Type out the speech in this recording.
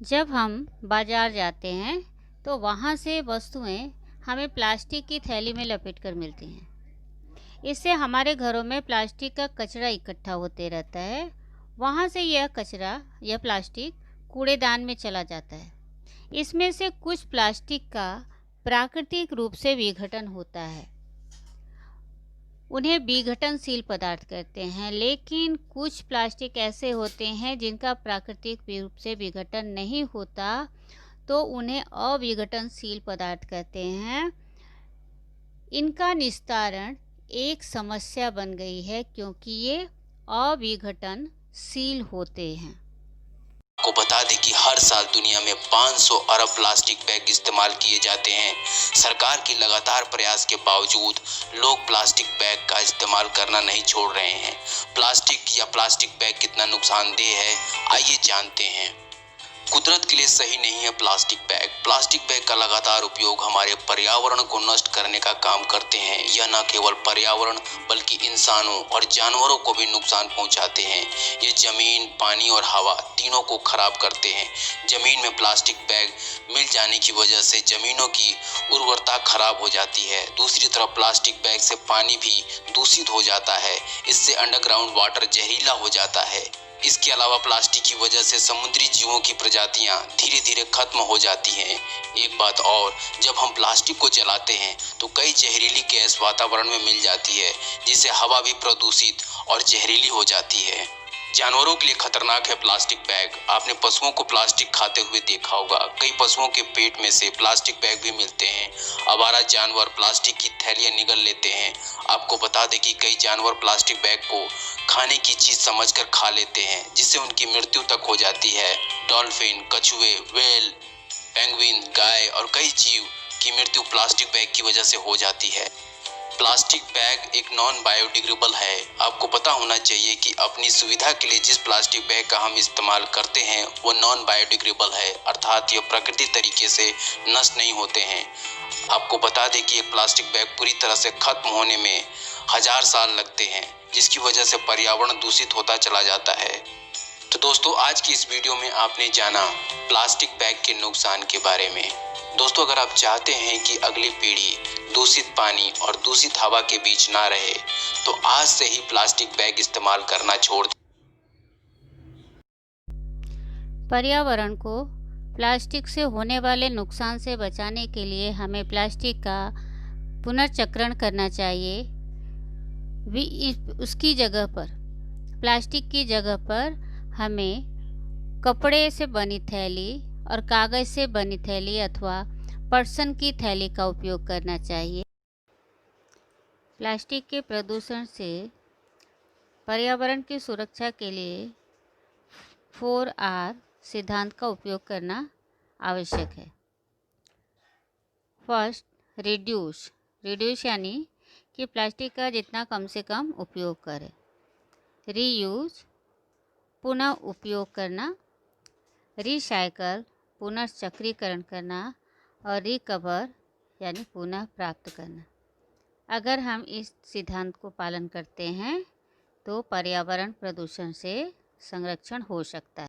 जब हम बाज़ार जाते हैं तो वहाँ से वस्तुएं हमें प्लास्टिक की थैली में लपेट कर मिलती हैं। इससे हमारे घरों में प्लास्टिक का कचरा इकट्ठा होते रहता है। वहाँ से यह प्लास्टिक कूड़ेदान में चला जाता है। इसमें से कुछ प्लास्टिक का प्राकृतिक रूप से विघटन होता है, उन्हें विघटनशील पदार्थ कहते हैं। लेकिन कुछ प्लास्टिक ऐसे होते हैं जिनका प्राकृतिक रूप से विघटन नहीं होता, तो उन्हें अविघटनशील पदार्थ कहते हैं। इनका निस्तारण एक समस्या बन गई है क्योंकि ये अविघटनशील होते हैं। को बता दें कि हर साल दुनिया में 500 अरब प्लास्टिक बैग इस्तेमाल किए जाते हैं। सरकार की लगातार प्रयास के बावजूद लोग प्लास्टिक बैग का इस्तेमाल करना नहीं छोड़ रहे हैं। प्लास्टिक बैग कितना नुकसानदेह है, आइए जानते हैं। कुदरत के लिए सही नहीं है प्लास्टिक बैग का लगातार उपयोग हमारे पर्यावरण को नष्ट करने का काम करते हैं। यह न केवल पर्यावरण बल्कि इंसानों और जानवरों को भी नुकसान पहुंचाते हैं। ये जमीन, पानी और हवा तीनों को खराब करते हैं। जमीन में प्लास्टिक बैग मिल जाने की वजह से जमीनों की उर्वरता खराब हो जाती है। दूसरी तरफ प्लास्टिक बैग से पानी भी दूषित हो जाता है। इससे अंडरग्राउंड वाटर जहरीला हो जाता है। इसके अलावा प्लास्टिक की वजह से समुद्री जीवों की प्रजातियां धीरे धीरे खत्म हो जाती हैं। एक बात और, जब हम प्लास्टिक को जलाते हैं तो कई जहरीली गैस वातावरण में मिल जाती है, जिससे हवा भी प्रदूषित और जहरीली हो जाती है। जानवरों के लिए खतरनाक है प्लास्टिक बैग। आपने पशुओं को प्लास्टिक खाते हुए देखा होगा। कई पशुओं के पेट में से प्लास्टिक बैग भी मिलते हैं। आवारा जानवर प्लास्टिक की थैलियां निगल लेते हैं। आपको बता दें कि कई जानवर प्लास्टिक बैग को खाने की चीज समझकर खा लेते हैं, जिससे उनकी मृत्यु तक हो जाती है। डॉल्फिन, कछुए, व्हेल, पेंगुइन, गाय और कई जीव की मृत्यु प्लास्टिक बैग की वजह से हो जाती है। प्लास्टिक बैग एक नॉन बायोडिग्रेडेबल है। आपको पता होना चाहिए कि अपनी सुविधा के लिए जिस प्लास्टिक बैग का हम इस्तेमाल करते हैं वो नॉन बायोडिग्रेडेबल है, अर्थात यह प्राकृतिक तरीके से नष्ट नहीं होते हैं। आपको बता दें कि एक प्लास्टिक बैग पूरी तरह से खत्म होने में 1000 साल लगते हैं, जिसकी वजह से पर्यावरण दूषित होता चला जाता है। तो दोस्तों, आज की इस वीडियो में आपने जाना प्लास्टिक बैग के नुकसान के बारे में। दोस्तों, अगर आप चाहते हैं कि अगली पीढ़ी दूषित पानी और दूषित हवा के बीच ना रहे, तो आज से ही प्लास्टिक बैग इस्तेमाल करना छोड़ दें। पर्यावरण को प्लास्टिक से होने वाले नुकसान से बचाने के लिए हमें प्लास्टिक का पुनर्चक्रण करना चाहिए। उसकी जगह पर, प्लास्टिक की जगह पर हमें कपड़े से बनी थैली और कागज़ से बनी थैली अथवा पटसन की थैली का उपयोग करना चाहिए। प्लास्टिक के प्रदूषण से पर्यावरण की सुरक्षा के लिए 4R सिद्धांत का उपयोग करना आवश्यक है। फर्स्ट, रिड्यूस यानी कि प्लास्टिक का जितना कम से कम उपयोग करें। रीयूज, पुनः उपयोग करना। रिसाइकल, पुनर्चक्रीकरण करना। और रिकवर यानी पुनः प्राप्त करना। अगर हम इस सिद्धांत को पालन करते हैं तो पर्यावरण प्रदूषण से संरक्षण हो सकता है।